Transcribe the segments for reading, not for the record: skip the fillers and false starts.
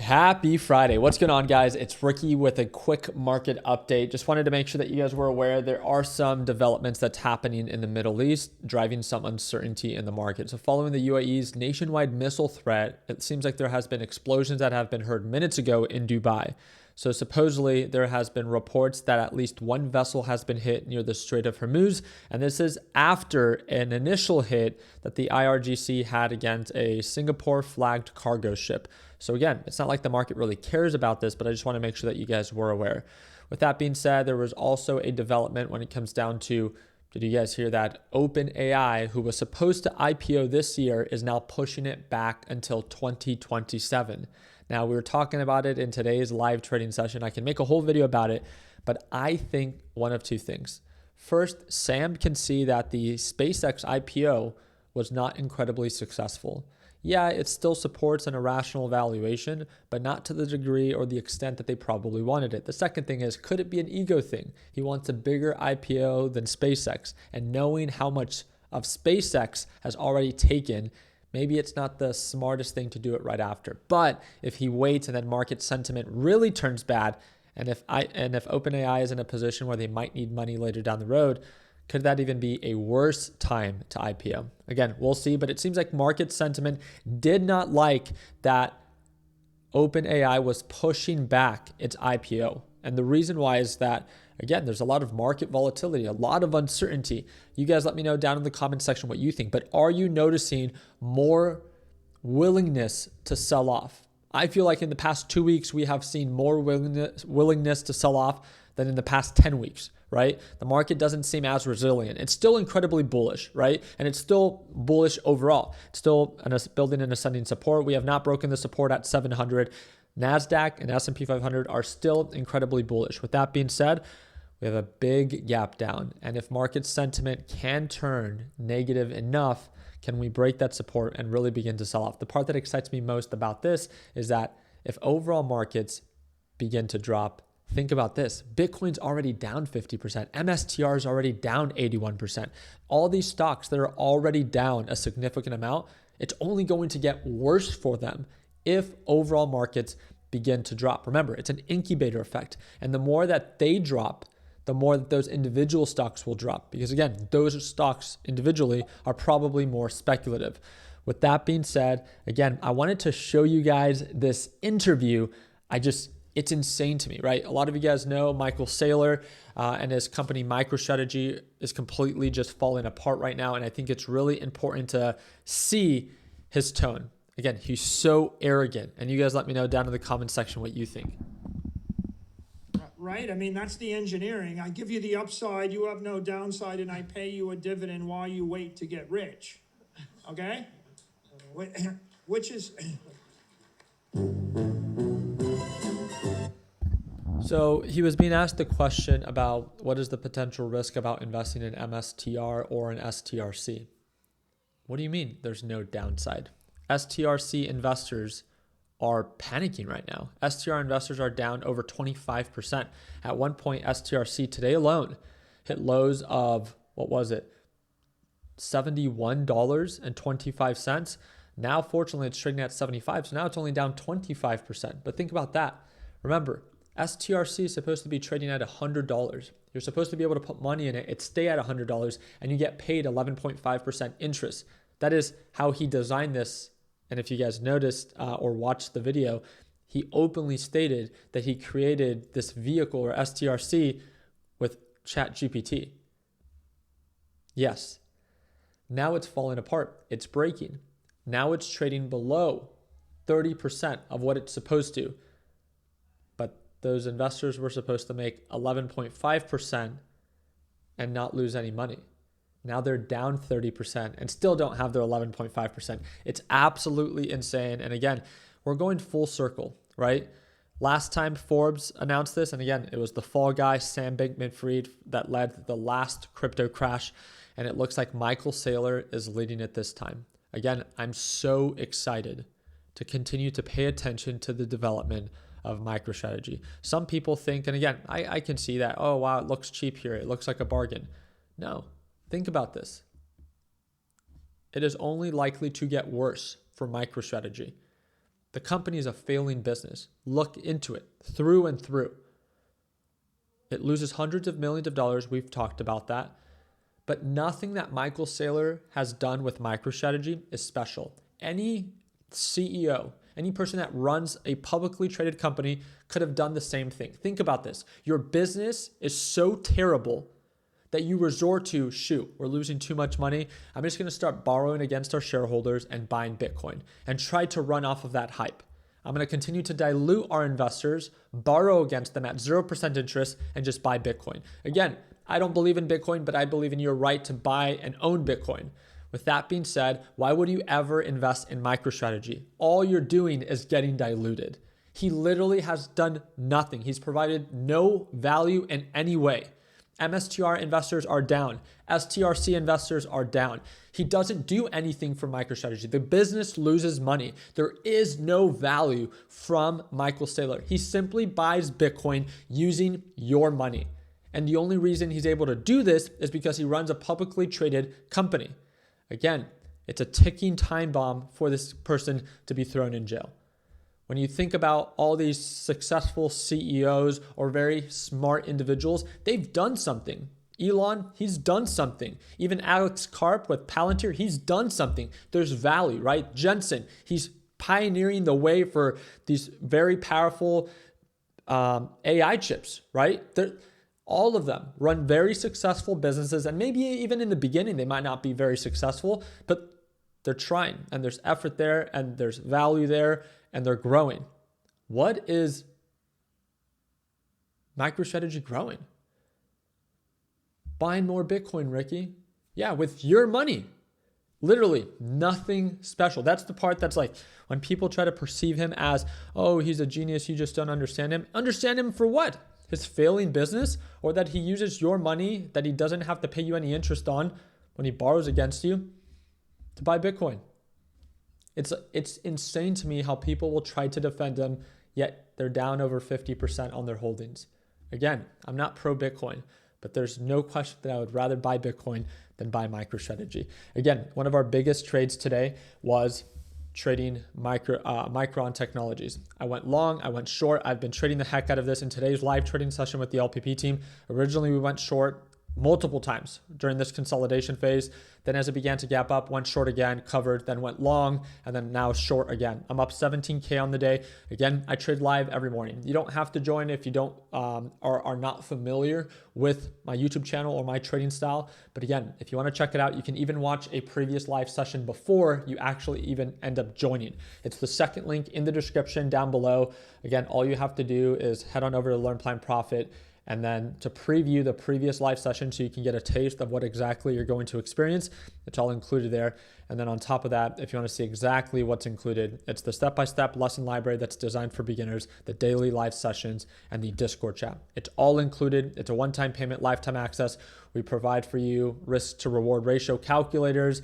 Happy Friday. What's going on, guys? It's Ricky with a quick market update. Just wanted to make sure that you guys were aware there are some developments that's happening in the Middle East, driving some uncertainty in the market. So following the UAE's nationwide missile threat, it seems like there has been explosions that have been heard minutes ago in Dubai. So supposedly there has been reports that at least one vessel has been hit near the Strait of Hormuz. And this is after an initial hit that the IRGC had against a Singapore flagged cargo ship. So again, it's not like the market really cares about this, but I just want to make sure that you guys were aware. With that being said, there was also a development when it comes down to, did you guys hear that OpenAI, who was supposed to IPO this year, is now pushing it back until 2027. Now, we were talking about it in today's live trading session. I can make a whole video about it, but I think one of two things. First, Sam can see that the SpaceX IPO was not incredibly successful. Yeah, it still supports an irrational valuation, but not to the degree or the extent that they probably wanted it. The second thing is, could it be an ego thing? He wants a bigger IPO than SpaceX, and knowing how much of SpaceX has already taken, maybe it's not the smartest thing to do it right after. But if he waits and then market sentiment really turns bad, and if OpenAI is in a position where they might need money later down the road, could that even be a worse time to IPO? Again, we'll see, but it seems like market sentiment did not like that OpenAI was pushing back its IPO. And the reason why is that, again, there's a lot of market volatility, a lot of uncertainty. You guys let me know down in the comment section what you think, but are you noticing more willingness to sell off? I feel like in the past 2 weeks, we have seen more willingness to sell off than in the past 10 weeks, right? The market doesn't seem as resilient. It's still incredibly bullish, right? And it's still bullish overall. It's still building an ascending support. We have not broken the support at 700. NASDAQ and S&P 500 are still incredibly bullish. With that being said, we have a big gap down. And if market sentiment can turn negative enough, can we break that support and really begin to sell off? The part that excites me most about this is that if overall markets begin to drop, think about this. Bitcoin's already down 50%. MSTR is already down 81%. All these stocks that are already down a significant amount, it's only going to get worse for them if overall markets begin to drop. Remember, it's an incubator effect. And the more that they drop, the more that those individual stocks will drop. Because again, those stocks individually are probably more speculative. With that being said, again, I wanted to show you guys this interview. It's insane to me, right? A lot of you guys know Michael Saylor and his company MicroStrategy is completely just falling apart right now. And I think it's really important to see his tone. Again, he's so arrogant. And you guys let me know down in the comment section what you think. Right? I mean, that's the engineering. I give you the upside, you have no downside, and I pay you a dividend while you wait to get rich. Okay? Which is... So he was being asked the question about what is the potential risk about investing in MSTR or an STRC. What do you mean there's no downside? STRC investors are panicking right now. STR investors are down over 25%. At one point, STRC today alone hit lows of, what was it? $71.25. Now, fortunately, it's trading at 75. So now it's only down 25%. But think about that. Remember, STRC is supposed to be trading at $100. You're supposed to be able to put money in it. It stay at $100 and you get paid 11.5% interest. That is how he designed this. And if you guys noticed or watched the video, he openly stated that he created this vehicle or STRC with ChatGPT. Yes. Now it's falling apart. It's breaking. Now it's trading below 30% of what it's supposed to. But those investors were supposed to make 11.5% and not lose any money. Now they're down 30% and still don't have their 11.5%. It's absolutely insane. And again, we're going full circle, right? Last time Forbes announced this, and again, it was the fall guy, Sam Bankman-Fried, that led the last crypto crash. And it looks like Michael Saylor is leading it this time. Again, I'm so excited to continue to pay attention to the development of MicroStrategy. Some people think, and again, I can see that, oh, wow, it looks cheap here. It looks like a bargain. No. Think about this. It is only likely to get worse for MicroStrategy. The company is a failing business. Look into it through and through. It loses hundreds of millions of dollars. We've talked about that. But nothing that Michael Saylor has done with MicroStrategy is special. Any CEO, any person that runs a publicly traded company could have done the same thing. Think about this. Your business is so terrible that you resort to, shoot, we're losing too much money. I'm just going to start borrowing against our shareholders and buying Bitcoin and try to run off of that hype. I'm going to continue to dilute our investors, borrow against them at 0% interest, and just buy Bitcoin. Again, I don't believe in Bitcoin, but I believe in your right to buy and own Bitcoin. With that being said, why would you ever invest in MicroStrategy? All you're doing is getting diluted. He literally has done nothing. He's provided no value in any way. MSTR investors are down. STRC investors are down. He doesn't do anything for MicroStrategy. The business loses money. There is no value from Michael Saylor. He simply buys Bitcoin using your money. And the only reason he's able to do this is because he runs a publicly traded company. Again, it's a ticking time bomb for this person to be thrown in jail. When you think about all these successful CEOs or very smart individuals, they've done something. Elon, he's done something. Even Alex Karp with Palantir, he's done something. There's value, right? Jensen, he's pioneering the way for these very powerful AI chips, right? All of them run very successful businesses, and maybe even in the beginning, they might not be very successful, but they're trying, and there's effort there, and there's value there, and they're growing. What is MicroStrategy growing? Buying more Bitcoin, Ricky. Yeah, with your money. Literally nothing special. That's the part that's like, when people try to perceive him as, oh, he's a genius, you just don't understand him. Understand him for what? His failing business, or that he uses your money that he doesn't have to pay you any interest on when he borrows against you to buy Bitcoin. It's insane to me how people will try to defend him, yet they're down over 50% on their holdings. Again, I'm not pro Bitcoin, but there's no question that I would rather buy Bitcoin than buy MicroStrategy. Again, one of our biggest trades today was trading Micron Technologies. I went long, I went short. I've been trading the heck out of this in today's live trading session with the LPP team. Originally, we went short multiple times during this consolidation phase. Then as it began to gap up, went short again, covered, then went long, and then now short again. I'm up 17K on the day. Again, I trade live every morning. You don't have to join if you don't are not familiar with my YouTube channel or my trading style. But again, if you want to check it out, you can even watch a previous live session before you actually even end up joining. It's the second link in the description down below. Again, all you have to do is head on over to Learn Plan Profit, and then to preview the previous live session so you can get a taste of what exactly you're going to experience. It's all included there. And then on top of that, if you want to see exactly what's included, it's the step-by-step lesson library that's designed for beginners, the daily live sessions, and the Discord chat. It's all included. It's a one-time payment, lifetime access. We provide for you risk to reward ratio calculators,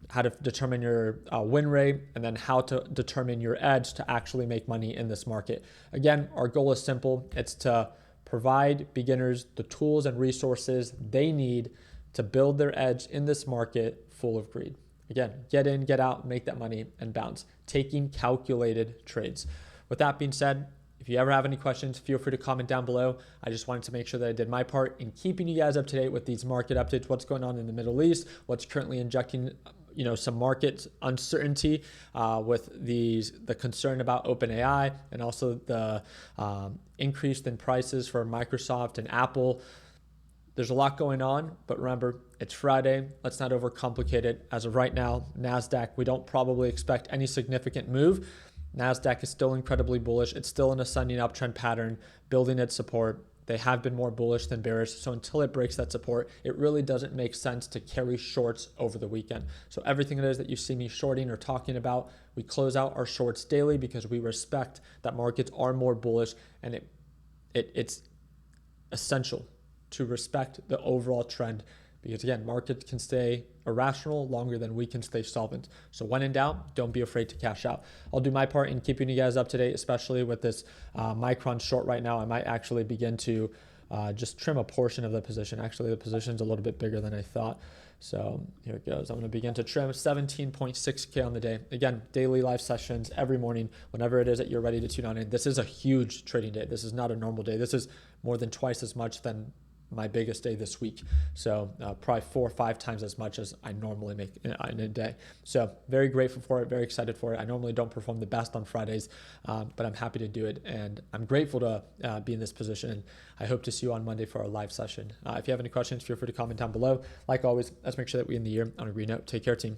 how to determine your win rate, and then how to determine your edge to actually make money in this market. Again, our goal is simple. It's to provide beginners the tools and resources they need to build their edge in this market full of greed. Again, get in, get out, make that money, and bounce, taking calculated trades. With that being said, if you ever have any questions, feel free to comment down below. I just wanted to make sure that I did my part in keeping you guys up to date with these market updates, what's going on in the Middle East, what's currently injecting some market uncertainty with the concern about OpenAI, and also the increase in prices for Microsoft and Apple. There's a lot going on, but remember, it's Friday. Let's not overcomplicate it. As of right now, NASDAQ, we don't probably expect any significant move. NASDAQ is still incredibly bullish. It's still an ascending uptrend pattern, building its support. They have been more bullish than bearish. So until it breaks that support, it really doesn't make sense to carry shorts over the weekend. So everything it is that you see me shorting or talking about, we close out our shorts daily because we respect that markets are more bullish, and it's essential to respect the overall trend, because again, markets can stay irrational longer than we can stay solvent. So when in doubt, don't be afraid to cash out. I'll do my part in keeping you guys up to date, especially with this Micron short right now. I might actually begin to just trim a portion of the position. Actually, the position's a little bit bigger than I thought. So here it goes. I'm going to begin to trim 17.6K on the day. Again, daily live sessions every morning, whenever it is that you're ready to tune on in. This is a huge trading day. This is not a normal day. This is more than twice as much than my biggest day this week. So probably 4 or 5 times as much as I normally make in a day. So very grateful for it, very excited for it. I normally don't perform the best on Fridays, but I'm happy to do it. And I'm grateful to be in this position. I hope to see you on Monday for our live session. If you have any questions, feel free to comment down below. Like always, let's make sure that we end the year on a green note. Take care, team.